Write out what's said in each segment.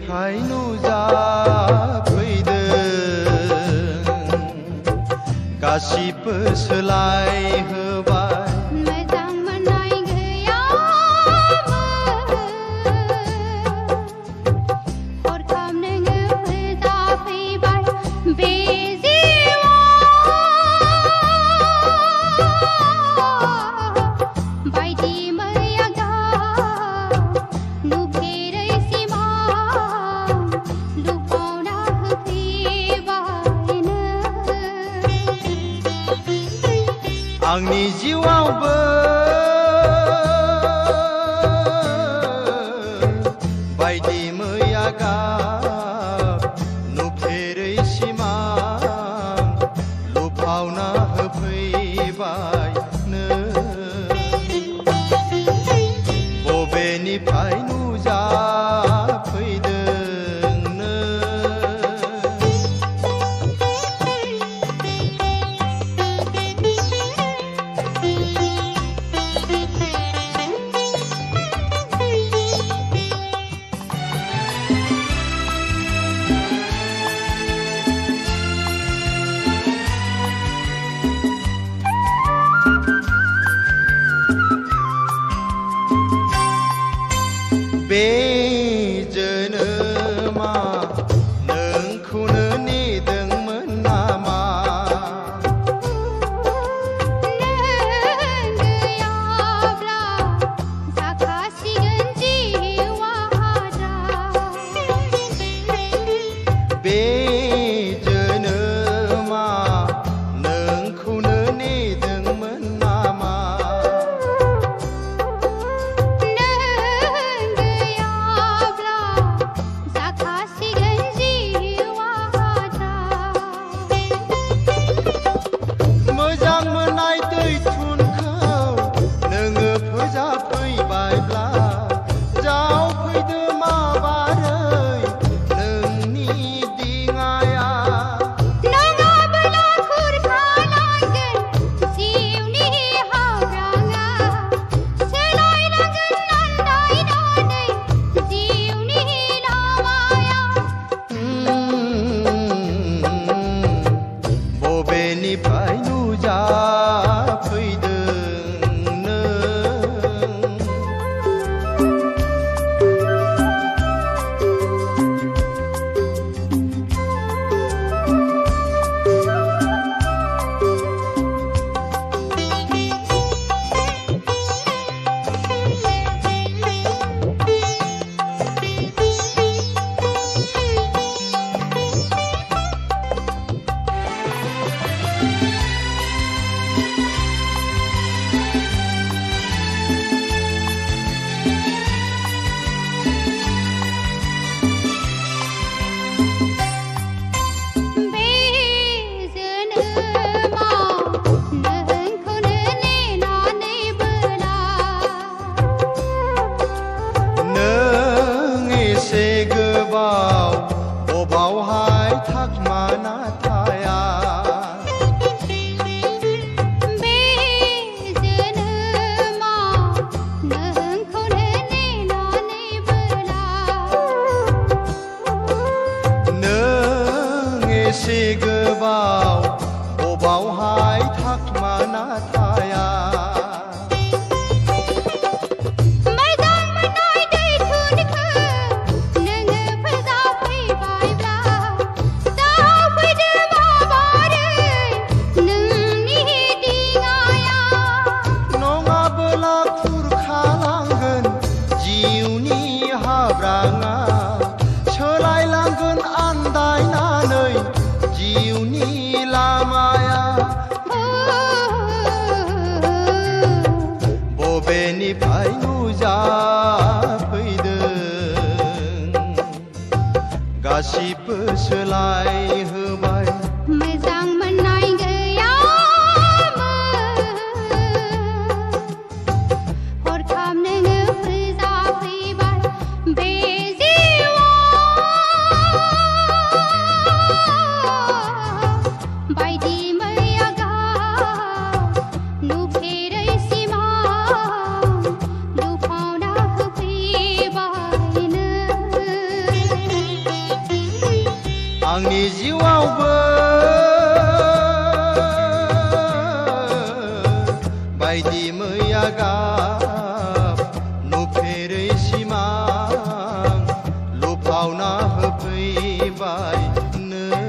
बबेनिफ्राय नुजाफैदों गासिबो सोलायहोबाय मोजां मोननाय गैयामोन हरखाब नोङो फोजाफैबाय बे जिउआव बायदि मैया गाब नुफेरै सिमां लुफावना होफैबाय नों आंनि जिउआवबो बायदि मैया गाब नुफेरै सिमां लुफावना होफैबाय नों बबेनिफ्राय नुजाफैदों नों बे जोनोमा नोंखौनो नेदोंमोन नामा नों गैयाब्ला जाखासिगोन जिउआ हारा बे जोनोमा नोंखौनो नेदोंमोन नामा नों गैयाब्ला जाखासिगोन जिउआ हारा मोजां मोननाय दैथुनखौ नोङो फोजाफैबायब्ला जावफैदो माबारै नोंनि दिङाया नङाब्ला खुरखालांगोन जिउनि हाब्राङा सोलायलांगोन आन्दायनानै जिउनि लामाया बबेनिफ्राय नुजाफैदों नों बे जोनोमाव नोंखौनो नेनानैबोला नों एसे गोबाव बबावहाय थाखुमाना थाया बे जोनोमाव नोंखौनो नेनानैबोला नों एसे गोबाव बबावहाय थाखुमाना थाया मोजां मोननाय दैथुनखौ नोङो फोजाफैबायब्ला जावफैदो माबारै नोंनि दिङाया नङाबोला खुरखालांगोन जिउनि हाब्राङा सोलायलांगोन आन्दायनानै जिउनि लामाया बबेनिफ्राय नुजाफैदों गासिबो सोलायहोबाय मोजां मोननाय गैयामोन हरखाब नोङो फोजाफैबाय बे जिउआव बायदि मैया गाब बायदि मैया गाब नुफेरै सिमां लुफावना होफैबाय नों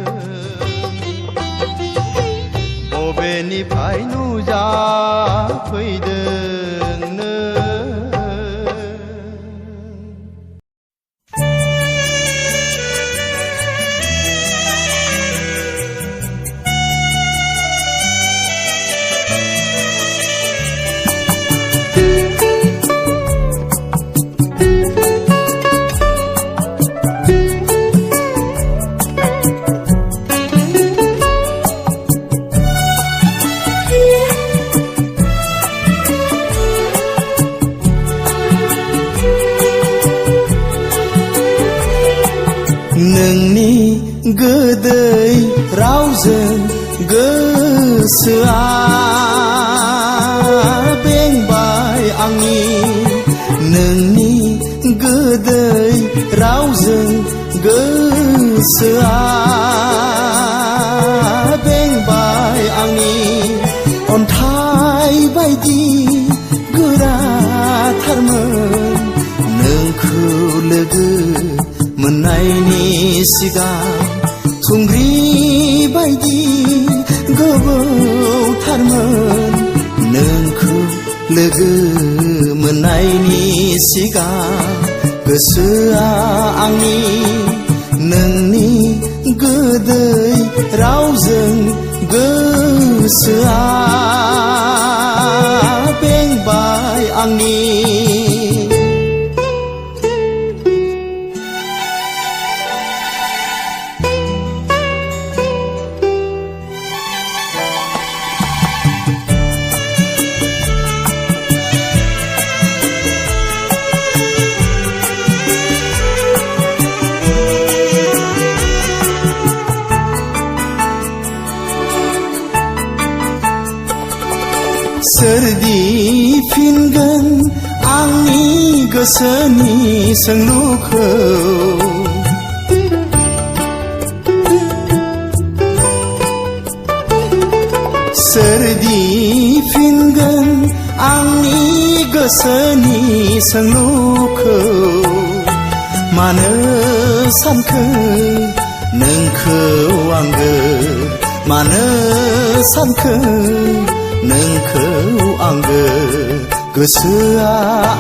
बबेनिफ्राय नुजाफैदों नों नोंनि गोदै रावजों गोसोआ बेंबाय आंनि नोंनि गोदै रावजों गोसोआ बेंबाय आंनि अन्थाइ बायदि गोराथारमोन नोंखौ लोगो मोननायनि सिगां थुंग्रि बायदि गोबौथारमोन नोंखौ लोगो मोननायनि सिगां गोसोआ आंनि नोंनि गोदै रावजों गोसोआ बेंबाय आंनि सोरदि फिनगोन आंनि गोसोनि सोंलुखौ सोरदि फिनगोन आंनि गोसोनि सोंलुखौ मानो सानखो नोंखौ आंगो मानो सानखो नोंखौ आंगो गोसोआ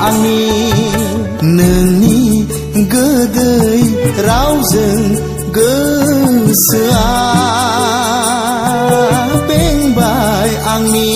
आंनि नोंनि गोदै रावजों गोसोआ बेंबाय आंनि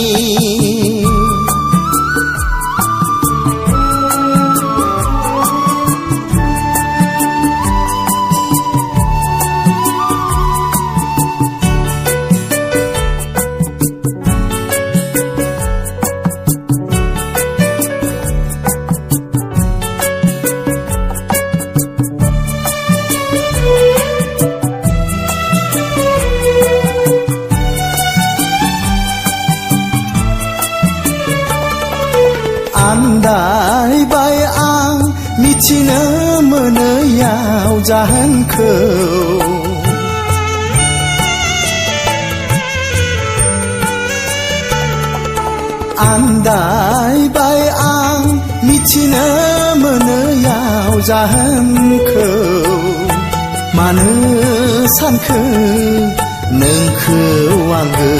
आन्दायबाय आं मिथिनो मोनैयाव जाहोनखौ आन्दायबाय आं मिथिनो मोनैयाव जाहोनखौ मानो सानखो नोंखौ आंगो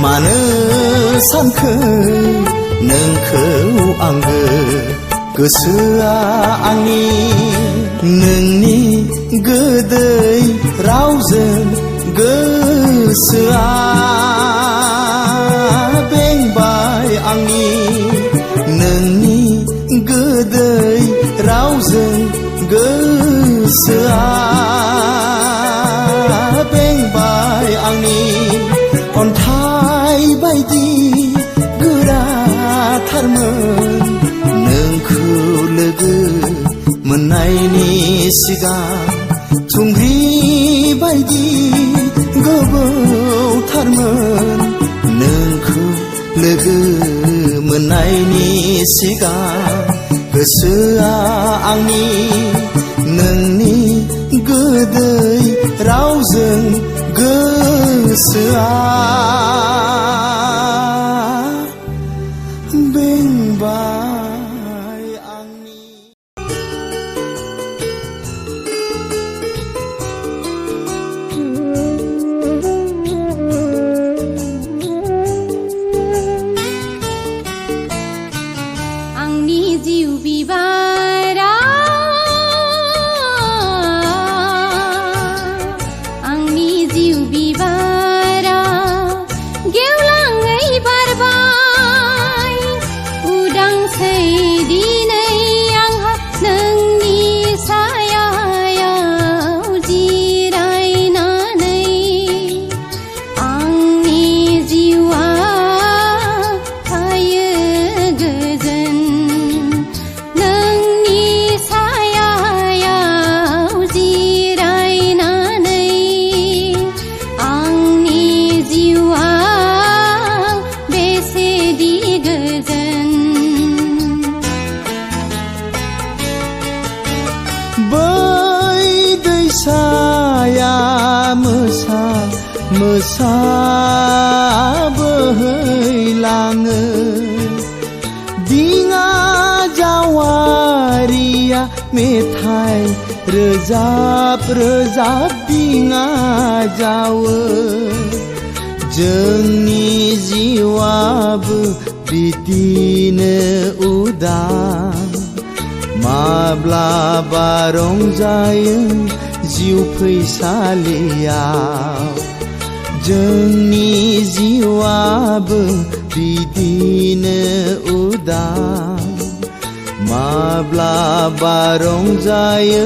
मानो सानखो नोंखौ आंगो गोसोआ आंनि नोंनि गोदै रावजों गोसोआ बेंबाय आंनि नोंनि गोदै रावजों गोसोआ बेंबाय आंनि अन्थाइ बायदि गोराथारमोन नोंखौ लोगो मोननायनि सिगां थुंग्रि बायदि गोबौथारमोन नोंखौ लोगो मोननायनि सिगां गोसोआ आंनि नोंनि गोदै रावजों गोसोआ मोसा बोहैलाङो दिङा जावारिया मेथाइ रोजाब रोजाब दिङा जावो जोंनि जिउआबो बिदिनो उदां माब्लाबा रंजायो जिउ फैसालियाव जोंनि जिउआबो बिदिनो उदां माब्लाबा रंजायो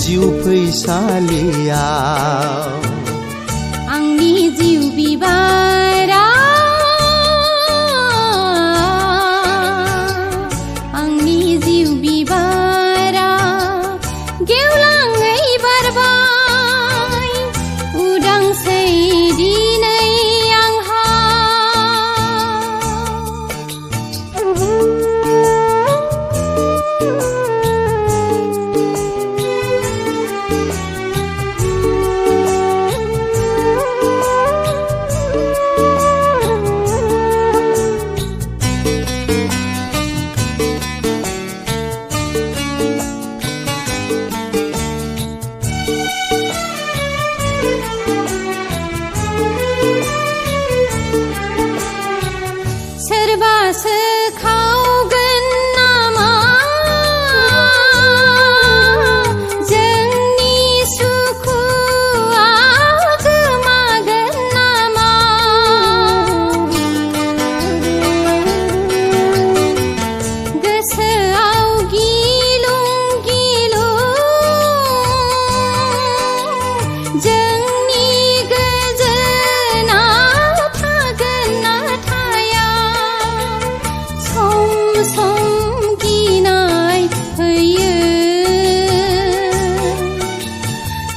जिउ फैसालियाव आंनि जिउ बिबारा आंनि जिउ बिबारा गेवलाङै बारबाय उदांसै दिनै आंहा सोरबासो खावगोन नामा जोंनि सुखुआ गोमागोन नामा गोसोआव गिलुं गिलुं जोंनि गोजोना थागोन ना थाया सम गिनाय फैयो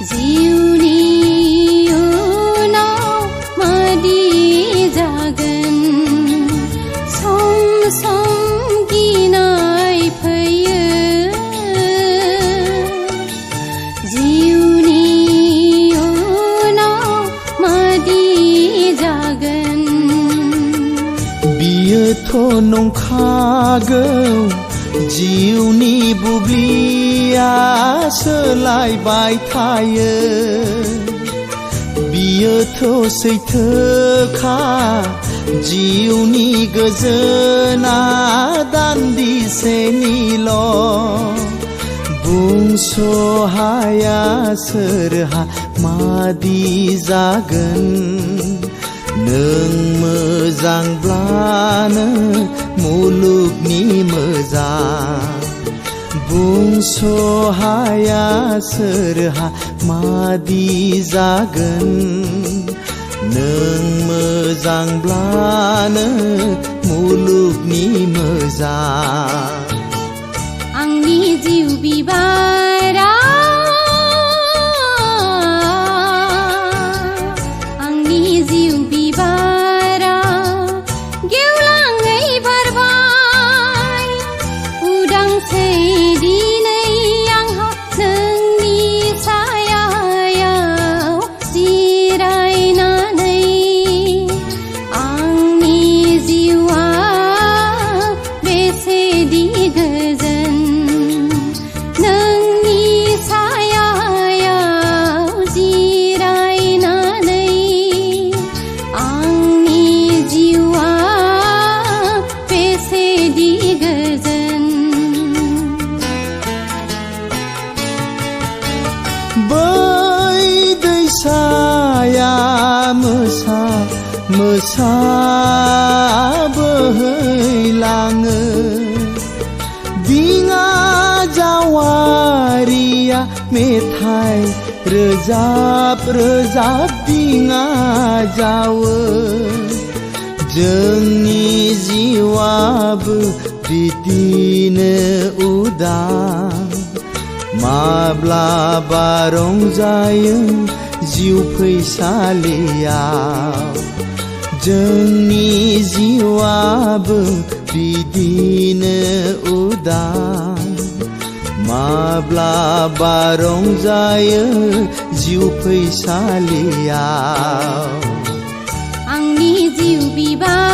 जिउनि उनाव मादि जागोन सम गिनाय फैयो जिउनि उनाव मादि जागोन बियोथ' नंखागौ जिउनि बुब्लिया सोलायबाय थायो बियोथ' सैथोखा जिउनि गोजोना दान्दिसेनिल' बुंस'हाया सोरहा मादि जागोन नों मोजांब्लानो मुलुगनि मोजां बुंस'हाया सोरहा मादि जागोन नों मोजांब्लानो मुलुगनि मोजां आंनि जिउ बिबारा आंनि जिउ बिबारा गेवलाङै बारबाय उदांसै दिनै आंहा नोंनि सायायाव जिरायनानै आंनि जिउआ बेसेदि गोजोन नोंनि सायायाव जिरायनानै आंनि जिउआ बेसेदि गोजोन बै दैसाया मोसा मोसा बोहैलाङो दिङा जावारिया मेथाइ रोजाब रोजाब दिङा जावो जोंनि जिउआबो बिदिनो उदां माब्लाबा रंजायो जिउ फैसालियाव जोंनि जिउआबो बिदिनो उदां माब्लाबा रंजायो जिउ फैसालियाव आंनि जिउ बिबार